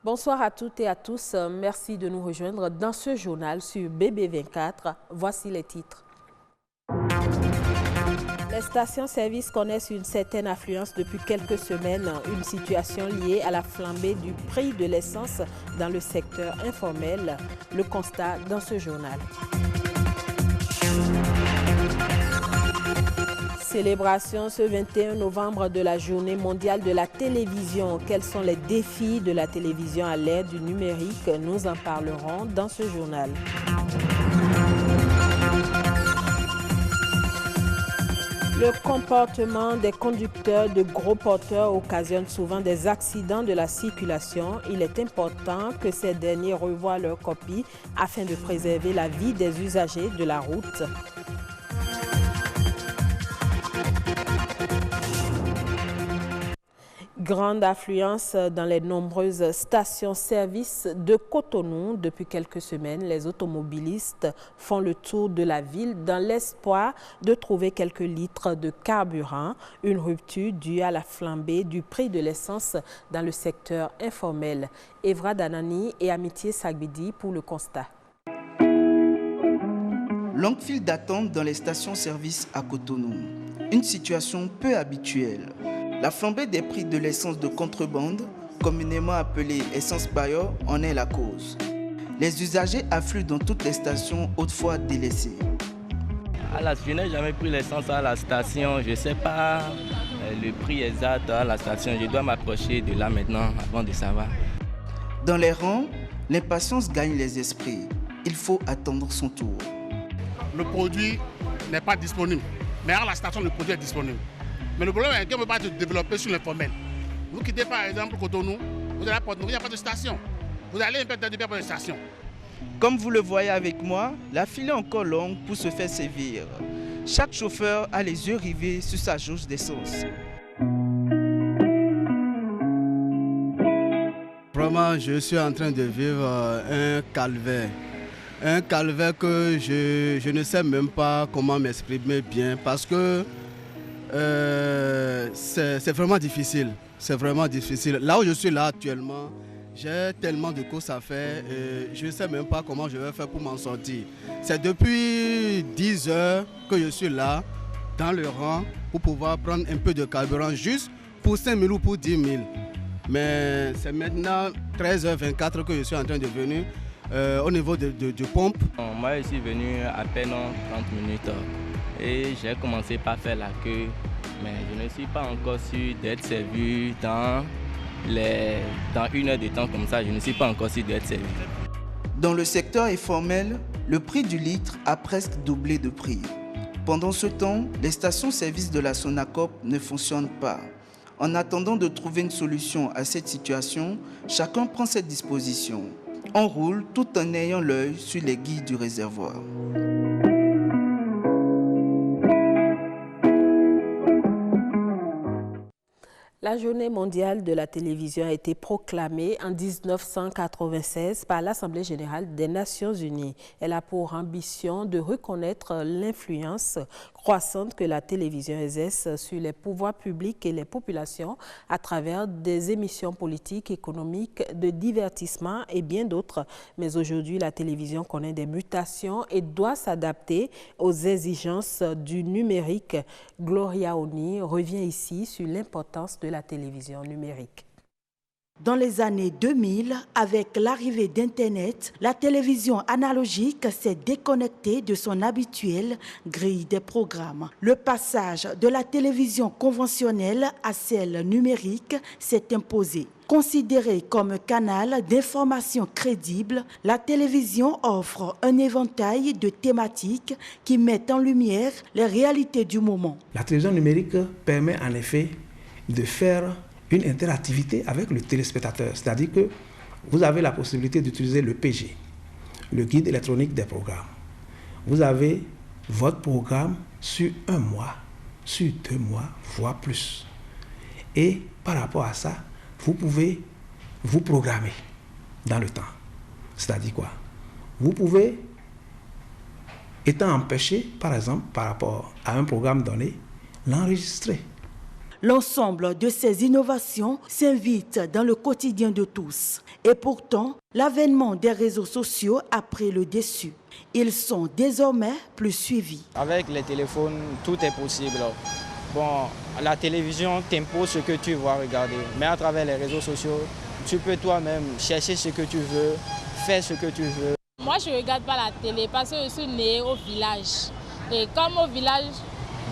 Bonsoir à toutes et à tous. Merci de nous rejoindre dans ce journal sur BB24. Voici les titres. Les stations-service connaissent une certaine affluence depuis quelques semaines, une situation liée à la flambée du prix de l'essence dans le secteur informel. Le constat dans ce journal. Célébration ce 21 novembre de la Journée mondiale de la télévision. Quels sont les défis de la télévision à l'ère du numérique? Nous en parlerons dans ce journal. Le comportement des conducteurs de gros porteurs occasionne souvent des accidents de la circulation. Il est important que ces derniers revoient leur copie afin de préserver la vie des usagers de la route. Grande affluence dans les nombreuses stations-service de Cotonou. Depuis quelques semaines, les automobilistes font le tour de la ville dans l'espoir de trouver quelques litres de carburant. Une rupture due à la flambée du prix de l'essence dans le secteur informel. Evra Danani et Amitié Sagbidi pour le constat. Longue file d'attente dans les stations-service à Cotonou. Une situation peu habituelle. La flambée des prix de l'essence de contrebande, communément appelée essence Bayor, en est la cause. Les usagers affluent dans toutes les stations autrefois délaissées. Je n'ai jamais pris l'essence à la station, je ne sais pas le prix exact à la station. Je dois m'approcher de là maintenant avant de savoir. Dans les rangs, l'impatience gagne les esprits. Il faut attendre son tour. Le produit n'est pas disponible, mais à la station, le produit est disponible. Mais le problème est qu'on ne peut pas se développer sur l'informel. Vous quittez par exemple Cotonou, vous allez à Porte-Noire, il n'y a pas de station. Vous allez un peu de pour une station. Comme vous le voyez avec moi, la file est encore longue pour se faire servir. Chaque chauffeur a les yeux rivés sur sa jauge d'essence. Vraiment, je suis en train de vivre un calvaire. Un calvaire que je ne sais même pas comment m'exprimer bien parce que c'est vraiment difficile. C'est vraiment difficile. Là où je suis là actuellement, j'ai tellement de courses à faire et je ne sais même pas comment je vais faire pour m'en sortir. C'est depuis 10 heures que je suis là, dans le rang, pour pouvoir prendre un peu de carburant juste pour 5 000 ou pour 10 000. Mais c'est maintenant 13h24 que je suis en train de venir au niveau de pompe. Moi, je suis venu à peine 30 minutes. Et j'ai commencé par faire la queue, mais je ne suis pas encore sûr d'être servi dans 1 heure de temps comme ça. Je ne suis pas encore sûr d'être servi. Dans le secteur informel, le prix du litre a presque doublé de prix. Pendant ce temps, les stations-service de la Sonacop ne fonctionnent pas. En attendant de trouver une solution à cette situation, chacun prend ses dispositions. On roule tout en ayant l'œil sur les guides du réservoir. La Journée mondiale de la télévision a été proclamée en 1996 par l'Assemblée générale des Nations unies. Elle a pour ambition de reconnaître l'influence croissante que la télévision exerce sur les pouvoirs publics et les populations à travers des émissions politiques, économiques, de divertissement et bien d'autres. Mais aujourd'hui, la télévision connaît des mutations et doit s'adapter aux exigences du numérique. Gloria Oni revient ici sur l'importance de la télévision numérique. Dans les années 2000, avec l'arrivée d'Internet, la télévision analogique s'est déconnectée de son habituelle grille des programmes. Le passage de la télévision conventionnelle à celle numérique s'est imposé. Considérée comme canal d'information crédible, la télévision offre un éventail de thématiques qui mettent en lumière les réalités du moment. La télévision numérique permet en effet de faire une interactivité avec le téléspectateur. C'est-à-dire que vous avez la possibilité d'utiliser le PG, le guide électronique des programmes. Vous avez votre programme sur 1 mois, sur 2 mois, voire plus. Et par rapport à ça, vous pouvez vous programmer dans le temps. C'est-à-dire quoi? Vous pouvez, étant empêché, par exemple, par rapport à un programme donné, l'enregistrer. L'ensemble de ces innovations s'invite dans le quotidien de tous. Et pourtant, l'avènement des réseaux sociaux a pris le dessus. Ils sont désormais plus suivis. Avec les téléphones, tout est possible. Bon, la télévision t'impose ce que tu vas regarder. Mais à travers les réseaux sociaux, tu peux toi-même chercher ce que tu veux, faire ce que tu veux. Moi, je ne regarde pas la télé parce que je suis née au village. Et comme au village,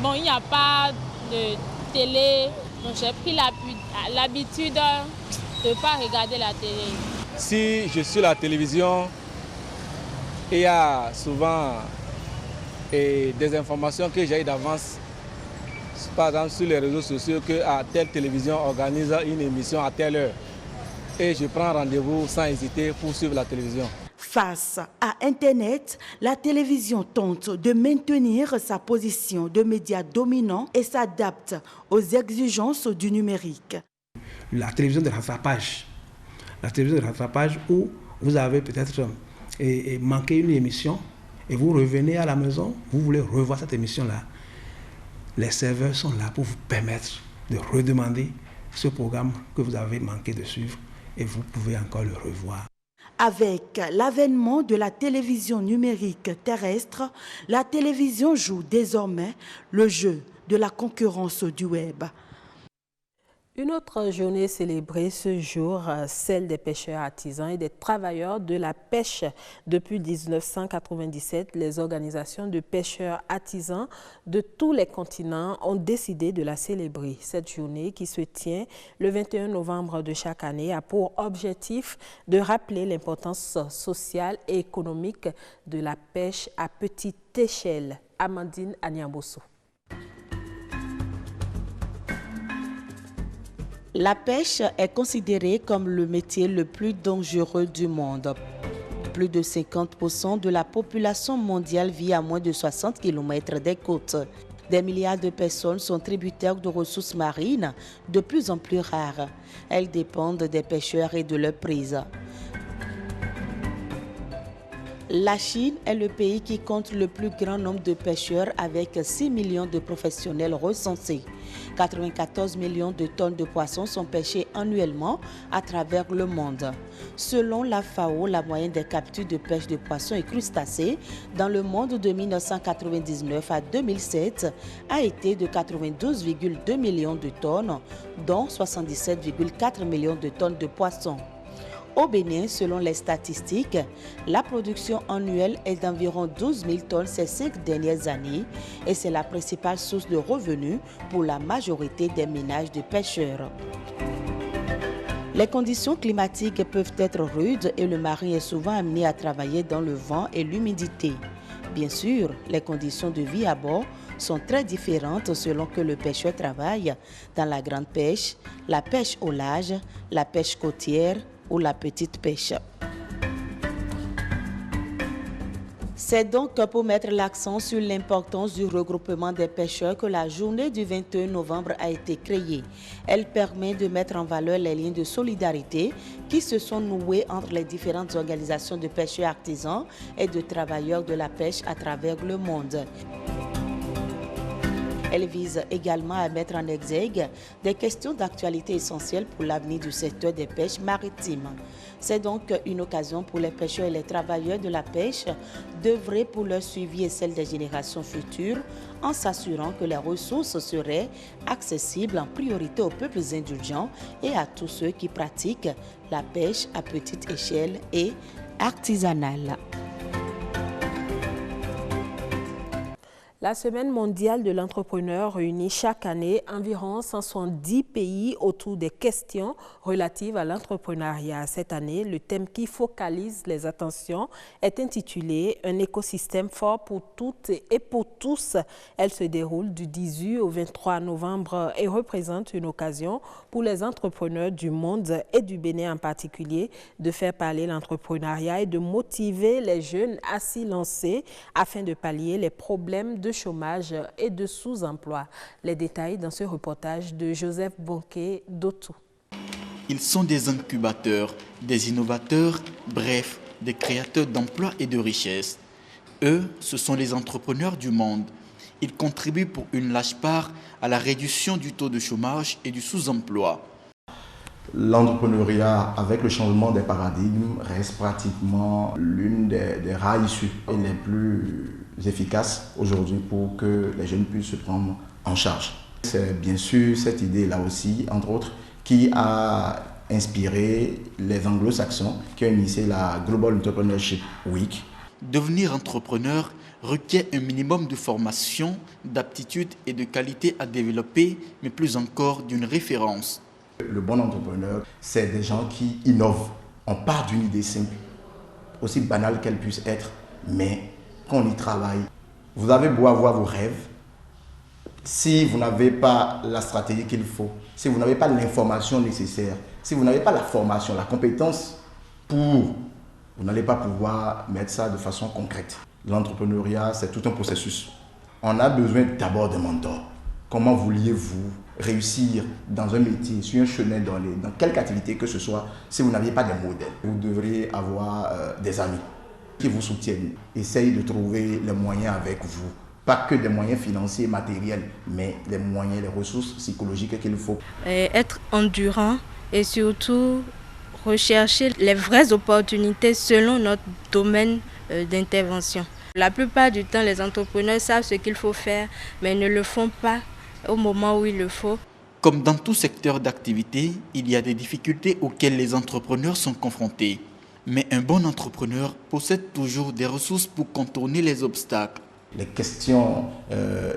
bon, il n'y a pas de télé, donc j'ai pris l'habitude de ne pas regarder la télé. Si je suis la télévision, il y a souvent des informations que j'ai d'avance, par exemple sur les réseaux sociaux, que telle télévision organise une émission à telle heure. Et je prends rendez-vous sans hésiter pour suivre la télévision. Face à Internet, la télévision tente de maintenir sa position de média dominant et s'adapte aux exigences du numérique. La télévision de rattrapage. La télévision de rattrapage où vous avez peut-être manqué une émission et vous revenez à la maison, vous voulez revoir cette émission-là. Les serveurs sont là pour vous permettre de redemander ce programme que vous avez manqué de suivre et vous pouvez encore le revoir. Avec l'avènement de la télévision numérique terrestre, la télévision joue désormais le jeu de la concurrence du web. Une autre journée célébrée ce jour, celle des pêcheurs artisans et des travailleurs de la pêche. Depuis 1997, les organisations de pêcheurs artisans de tous les continents ont décidé de la célébrer. Cette journée, qui se tient le 21 novembre de chaque année, a pour objectif de rappeler l'importance sociale et économique de la pêche à petite échelle. Amandine Anyamboso. La pêche est considérée comme le métier le plus dangereux du monde. Plus de 50% de la population mondiale vit à moins de 60 km des côtes. Des milliards de personnes sont tributaires de ressources marines de plus en plus rares. Elles dépendent des pêcheurs et de leur prise. La Chine est le pays qui compte le plus grand nombre de pêcheurs avec 6 millions de professionnels recensés. 94 millions de tonnes de poissons sont pêchées annuellement à travers le monde. Selon la FAO, la moyenne des captures de pêche de poissons et crustacés dans le monde de 1999 à 2007 a été de 92,2 millions de tonnes, dont 77,4 millions de tonnes de poissons. Au Bénin, selon les statistiques, la production annuelle est d'environ 12 000 tonnes ces 5 dernières années et c'est la principale source de revenus pour la majorité des ménages de pêcheurs. Les conditions climatiques peuvent être rudes et le marin est souvent amené à travailler dans le vent et l'humidité. Bien sûr, les conditions de vie à bord sont très différentes selon que le pêcheur travaille dans la grande pêche, la pêche au large, la pêche côtière ou la petite pêche. C'est donc pour mettre l'accent sur l'importance du regroupement des pêcheurs que la journée du 21 novembre a été créée. Elle permet de mettre en valeur les liens de solidarité qui se sont noués entre les différentes organisations de pêcheurs artisans et de travailleurs de la pêche à travers le monde. Elle vise également à mettre en exergue des questions d'actualité essentielles pour l'avenir du secteur des pêches maritimes. C'est donc une occasion pour les pêcheurs et les travailleurs de la pêche d'œuvrer pour leur suivi et celle des générations futures en s'assurant que les ressources seraient accessibles en priorité aux peuples indulgents et à tous ceux qui pratiquent la pêche à petite échelle et artisanale. La Semaine mondiale de l'entrepreneur réunit chaque année environ 170 pays autour des questions relatives à l'entrepreneuriat. Cette année, le thème qui focalise les attentions est intitulé « Un écosystème fort pour toutes et pour tous ». Elle se déroule du 18 au 23 novembre et représente une occasion pour les entrepreneurs du monde et du Bénin en particulier de faire parler l'entrepreneuriat et de motiver les jeunes à s'y lancer afin de pallier les problèmes de chômage et de sous-emploi. Les détails dans ce reportage de Joseph Bonquet d'Otou. Ils sont des incubateurs, des innovateurs, bref, des créateurs d'emplois et de richesses. Eux, ce sont les entrepreneurs du monde. Ils contribuent pour une large part à la réduction du taux de chômage et du sous-emploi. L'entrepreneuriat, avec le changement des paradigmes, reste pratiquement l'une des rares issues et les plus efficaces aujourd'hui pour que les jeunes puissent se prendre en charge. C'est bien sûr cette idée-là aussi, entre autres, qui a inspiré les anglo-saxons qui ont initié la Global Entrepreneurship Week. Devenir entrepreneur requiert un minimum de formation, d'aptitude et de qualité à développer, mais plus encore d'une référence. Le bon entrepreneur, c'est des gens qui innovent. On part d'une idée simple, aussi banale qu'elle puisse être, mais quand on y travaille, vous avez beau avoir vos rêves, si vous n'avez pas la stratégie qu'il faut, si vous n'avez pas l'information nécessaire, si vous n'avez pas la formation, la compétence vous n'allez pas pouvoir mettre ça de façon concrète. L'entrepreneuriat, c'est tout un processus. On a besoin d'abord de mentors. Comment vouliez-vous réussir dans un métier, sur un chemin donné, dans quelque activité que ce soit, si vous n'aviez pas de modèle? Vous devriez avoir des amis qui vous soutiennent. Essayez de trouver les moyens avec vous. Pas que des moyens financiers, matériels, mais les moyens, les ressources psychologiques qu'il faut. Être endurant et surtout rechercher les vraies opportunités selon notre domaine d'intervention. La plupart du temps, les entrepreneurs savent ce qu'il faut faire, mais ne le font pas au moment où il le faut. Comme dans tout secteur d'activité, il y a des difficultés auxquelles les entrepreneurs sont confrontés. Mais un bon entrepreneur possède toujours des ressources pour contourner les obstacles. Les questions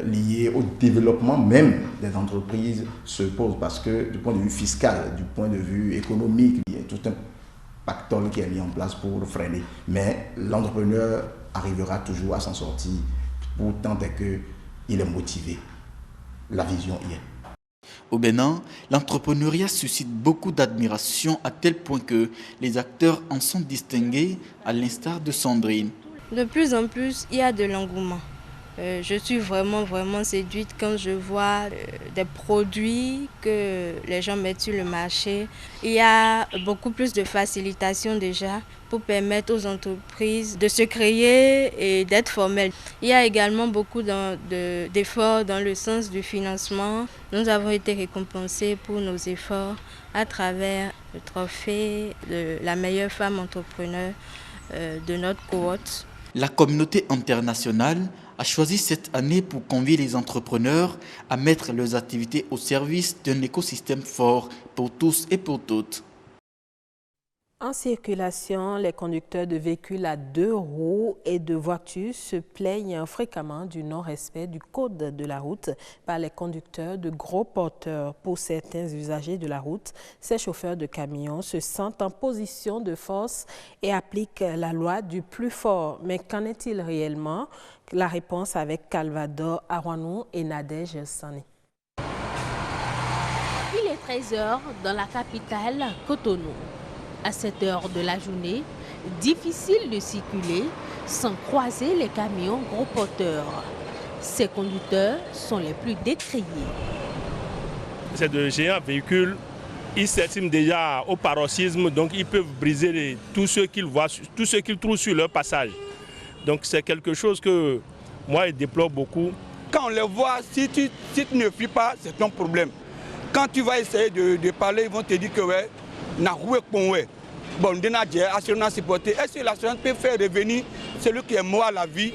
liées au développement même des entreprises se posent parce que du point de vue fiscal, du point de vue économique, il y a tout un pactole qui est mis en place pour le freiner. Mais l'entrepreneur arrivera toujours à s'en sortir pour tant qu'il est motivé. La vision y est. Au Bénin, l'entrepreneuriat suscite beaucoup d'admiration à tel point que les acteurs en sont distingués, à l'instar de Sandrine. De plus en plus, il y a de l'engouement. Je suis vraiment séduite quand je vois des produits que les gens mettent sur le marché. Il y a beaucoup plus de facilitation déjà pour permettre aux entreprises de se créer et d'être formelles. Il y a également beaucoup d'efforts dans le sens du financement. Nous avons été récompensés pour nos efforts à travers le trophée de la meilleure femme entrepreneur de notre cohorte. La communauté internationale a choisi cette année pour convier les entrepreneurs à mettre leurs activités au service d'un écosystème fort pour tous et pour toutes. En circulation, les conducteurs de véhicules à 2 roues et de voitures se plaignent fréquemment du non-respect du code de la route par les conducteurs de gros porteurs. Pour certains usagers de la route, ces chauffeurs de camions se sentent en position de force et appliquent la loi du plus fort. Mais qu'en est-il réellement? La réponse avec Calvador Arwanou et Nadège Sani. Il est 13h dans la capitale Cotonou. À cette heure de la journée, difficile de circuler sans croiser les camions gros porteurs. Ces conducteurs sont les plus décriés. C'est de géants véhicules, ils s'estiment déjà au paroxysme, donc ils peuvent briser tout ce qu'ils voient, tout ce qu'ils trouvent sur leur passage. Donc c'est quelque chose que moi je déplore beaucoup. Quand on les voit, si tu ne fuis pas, c'est ton problème. Quand tu vas essayer de parler, ils vont te dire que ouais, bon, est-ce que l'assurance peut faire revenir celui qui est mort à la vie?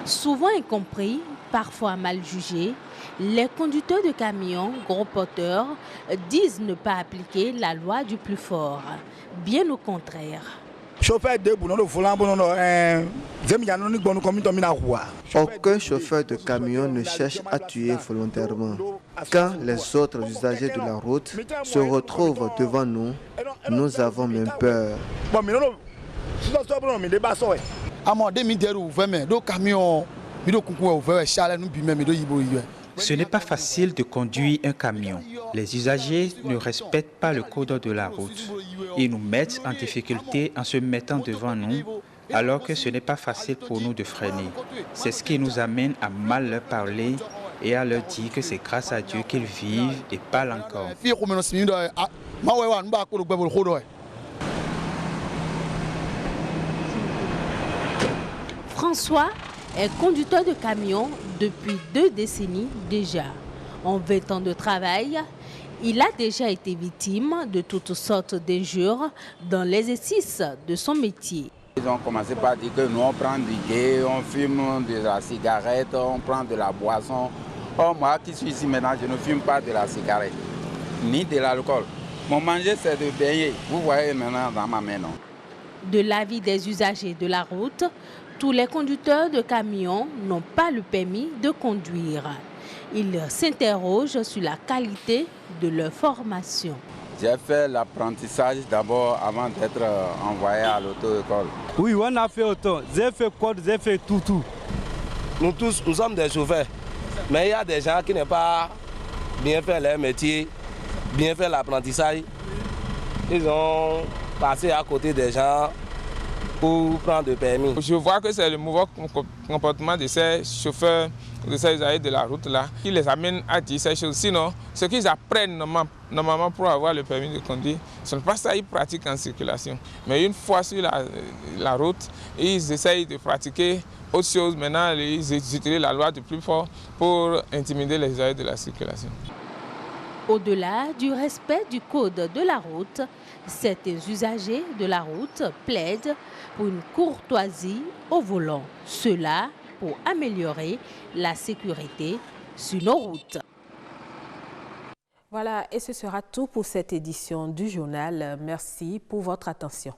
Souvent incompris, parfois mal jugés, les conducteurs de camions gros porteurs disent ne pas appliquer la loi du plus fort. Bien au contraire. Aucun chauffeur de camion ne cherche à tuer volontairement. Quand les autres usagers de la route se retrouvent devant nous, nous avons même peur. Ce n'est pas facile de conduire un camion. Les usagers ne respectent pas le code de la route. Ils nous mettent en difficulté en se mettant devant nous, alors que ce n'est pas facile pour nous de freiner. C'est ce qui nous amène à mal leur parler et à leur dire que c'est grâce à Dieu qu'ils vivent et parlent encore. François est conducteur de camion depuis 2 décennies déjà. En 20 ans de travail, il a déjà été victime de toutes sortes d'injures dans l'exercice de son métier. Ils ont commencé par dire que nous on prend du gay, on fume de la cigarette, on prend de la boisson. Or moi qui suis ici maintenant, je ne fume pas de la cigarette, ni de l'alcool. Mon manger c'est de payer. Vous voyez maintenant dans ma main, non? De l'avis des usagers de la route, tous les conducteurs de camions n'ont pas le permis de conduire. Ils s'interrogent sur la qualité de leur formation. J'ai fait l'apprentissage d'abord avant d'être envoyé à l'auto-école. Oui, on a fait autant. J'ai fait code, j'ai fait tout. Nous tous, nous sommes des chauffeurs. Mais il y a des gens qui n'ont pas bien fait leur métier, bien fait l'apprentissage. Ils ont passé à côté des gens pour prendre le permis. Je vois que c'est le mauvais comportement de ces chauffeurs, de ces usagers de la route là, qui les amène à dire ces choses. Sinon, ce qu'ils apprennent normalement pour avoir le permis de conduire, ce n'est pas ça qu'ils pratiquent en circulation. Mais une fois sur la route, ils essayent de pratiquer autre chose. Maintenant, ils utilisent la loi de plus fort pour intimider les usagers de la circulation. Au-delà du respect du code de la route, certains usagers de la route plaident pour une courtoisie au volant. Cela pour améliorer la sécurité sur nos routes. Voilà, et ce sera tout pour cette édition du journal. Merci pour votre attention.